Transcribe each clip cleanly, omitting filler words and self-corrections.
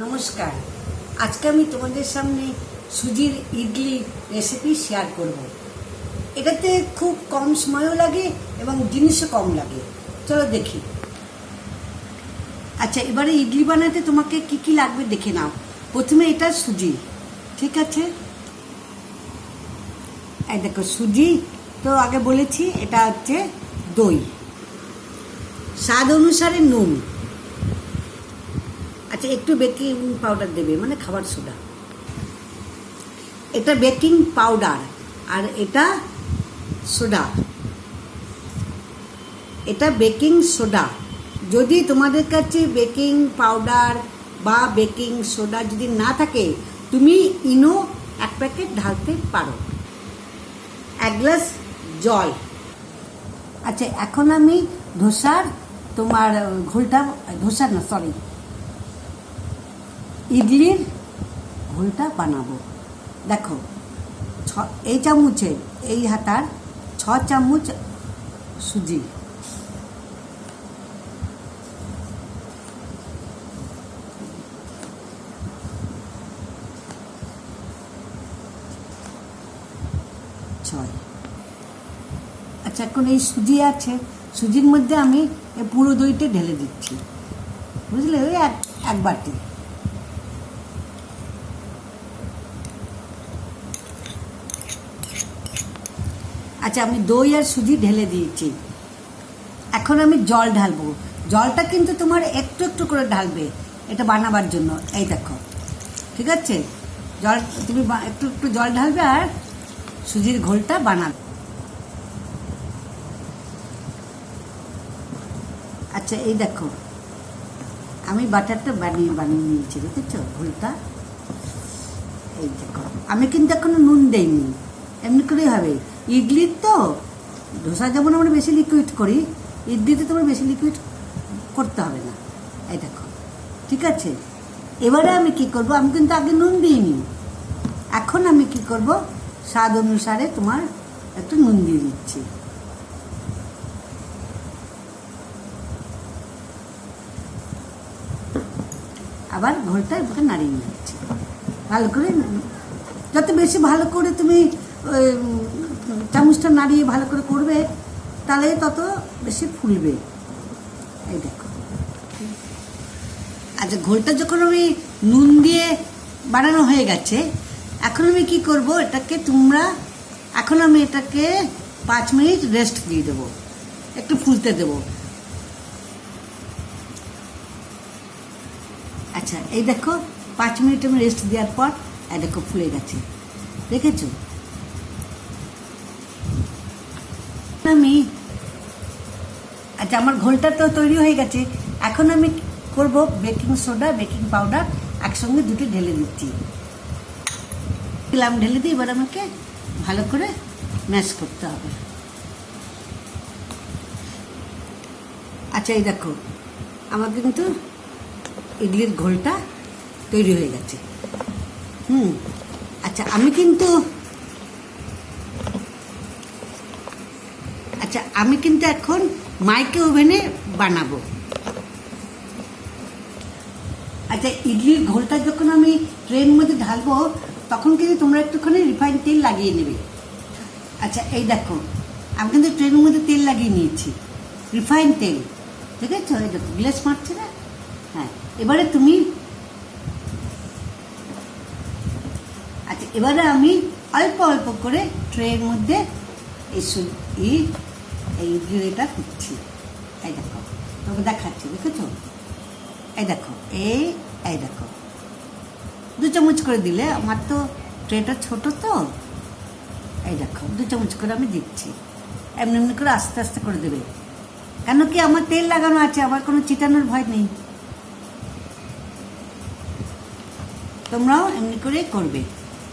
নমস্কার। আজকে আমি তোমাদের সামনে সুজির ইডলি রেসিপি শেয়ার করব। এটাতে খুব কম সময়ও লাগে এবং জিনিসও কম লাগে। চলো দেখি। আচ্ছা, এবারে ইডলি বানাতে তোমাকে কি কি লাগবে দেখে নাও। প্রথমে এটা সুজি, ঠিক আছে? এই দেখো সুজি, তো আগে বলেছি এটা হচ্ছে দই, স্বাদ অনুসারে নুন, আচ্ছা একটু বেকিং পাউডার দেবে, মানে খাবার সোডা। এটা বেকিং পাউডার আর এটা সোডা, এটা বেকিং সোডা। যদি তোমাদের কাছে বেকিং পাউডার বা বেকিং সোডা যদি না থাকে, তুমি ইনো এক প্যাকেট ঢালতে পারো। এক গ্লাস জল। আচ্ছা, এখন আমি ধোসার তোমার ঘোলটা, ধোসার না সরি, ইডলির ঘোলটা বানাবো। দেখো, এই চামচের, এই হাতার 6 চামচ সুজি, আচ্ছা এখন এই সুজি আছে, সুজির মধ্যে আমি পুরো দইটা ঢেলে দিচ্ছি, বুঝলে? ওই এক বাটি। আচ্ছা, আমি দই আর সুজি ঢেলে দিয়েছি। এখন আমি জল ঢালবো। জলটা কিন্তু তোমার একটু একটু করে ঢালবে এটা বানাবার জন্য। এই দেখো, ঠিক আছে? জল তুমি একটু একটু জল ঢালবে আর সুজির ঘোলটা বানাবে। আচ্ছা, এই দেখো আমি বাটারটা বানিয়ে নিয়েছি, দেখেছো ঘোলটা? এই দেখো, আমি কিন্তু এখনো নুন দেইনি, এমনি করেই হবে। ইডলির তো, ধোসা যেমন আমরা বেশি লিকুইড করি, ইডলিতে তোমার বেশি লিকুইড করতে হবে না। এই দেখো, ঠিক আছে? এবারে আমি কি করব, আমি কিন্তু আগে নুন দিইনি। এখন আমি কি করব, স্বাদ অনুসারে তোমার একটু নুন দিয়ে দিচ্ছি। আবার ঘোলটা এবার নাড়িয়ে নিচ্ছি ভালো করে। যত বেশি ভালো করে তুমি চামচটা নাড়িয়ে ভালো করে করবে, তাহলে তত বেশি ফুলবে। এই দেখো, আচ্ছা ঘোলটা যখন আমি নুন দিয়ে বানানো হয়ে গেছে, এখন আমি কি করব, এটাকে এখন আমি এটাকে 5 মিনিট রেস্ট দিয়ে দেবো, একটু ফুলতে দেবো। আচ্ছা, এই দেখো 5 মিনিট আমি রেস্ট দেওয়ার পর এই দেখো ফুলে গেছে, দেখেছো? আচ্ছা, আমার ঘোলটা তো তৈরি হয়ে গেছে। এখন আমি করব বেকিং সোডা, বেকিং পাউডার একসঙ্গে দুটো ঢেলে দিচ্ছি। ঢেলে দিই, এবার আমাকে ভালো করে ম্যাশ করতে হবে। আচ্ছা, এই দেখো আমার কিন্তু ইডলির ঘোলটা তৈরি হয়ে গেছে। আচ্ছা আমি কিন্তু এখন মাইক্রো ওভেনে বানাবো। আচ্ছা, ইডলির ঘোলটা যখন আমি ট্রের মধ্যে ঢালবো, তখন কিন্তু তোমরা একটুখানি রিফাইন তেল লাগিয়ে নেবে। আচ্ছা, এই দেখো আমি কিন্তু ট্রেনের মধ্যে তেল লাগিয়ে নিয়েছি, রিফাইন তেল, ঠিক আছে? এই দেখো গ্লেস মারছে না? হ্যাঁ, এবারে এবারে আমি অল্প অল্প করে ট্রের মধ্যে এই ইডলিটা করছি। এই দেখো, তোমাকে দেখাচ্ছি, দেখেছো? এই দেখো, এই দেখো 2 চামচ করে দিলে, আমার তো ট্রেটা ছোট তো। এই দেখো 2 চামচ করে আমি দিচ্ছি, এমনি এমনি করে আস্তে আস্তে করে দেবে। কেন কি, আমার তেল লাগানো আছে, আমার কোনো চিটানোর ভয় নেই। তোমরাও এমনি করে করবে,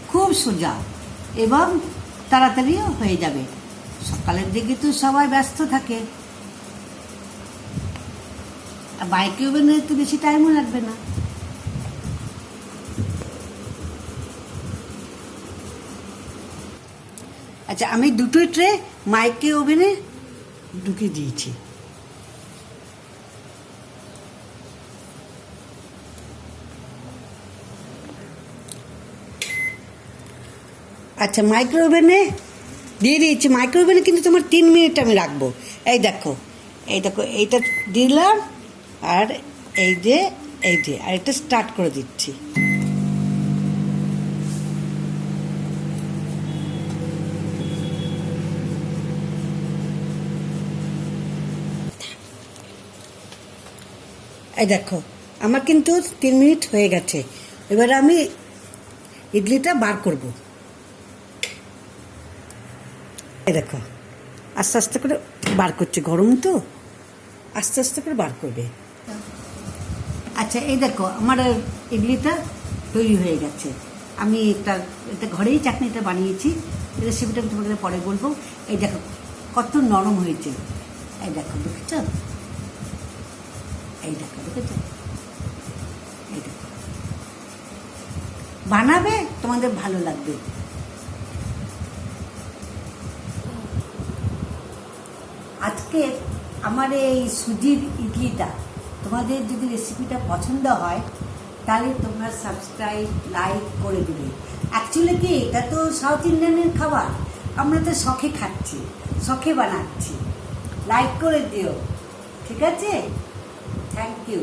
খুব সোজা এবং তাড়াতাড়িও হয়ে যাবে। সকালের দিকে তো সবাই ব্যস্ত থাকে, আর মাইক্রো ওভেনে তো বেশি টাইমও লাগবে না। আচ্ছা, আমি 2টো ট্রে মাইক্রো ওভেনে ঢুকিয়ে দিয়েছি। আচ্ছা মাইক্রোওভেনে দিয়ে দিয়েছি, মাইক্রোওভেনে কিন্তু তোমার 3 মিনিট আমি রাখবো। এই দেখো এইটা দিলাম, আর এই যে আর এটা স্টার্ট করে দিচ্ছি। এই দেখো আমার কিন্তু 3 মিনিট হয়ে গেছে। এবার আমি ইডলিটা বার করব। এই দেখো আস্তে আস্তে করে বার করছে, গরম তো আস্তে আস্তে করে বার করবে। আচ্ছা এই দেখো আমার ইডলিটা তৈরি হয়ে গেছে। আমি এটা ঘরেই চাটনিটা বানিয়েছি, রেসিপিটা আমি তোমাদের পরে বলবো। এই দেখো কত নরম হয়েছে, এই দেখো দেখেছ, এই দেখো দেখেছ, এই দেখো বানাবে, তোমাদের ভালো লাগবে। আজকে আমার এই সুজির ইডলিটা তোমাদের যদি রেসিপিটা পছন্দ হয় তাহলে তোমরা সাবস্ক্রাইব লাইক করে দেবে। অ্যাকচুয়ালি কি এটা তো সাউথ ইন্ডিয়ানের খাবার, আমরা তো শখে খাচ্ছি, শখে বানাচ্ছি। লাইক করে দিও, ঠিক আছে? Thank you.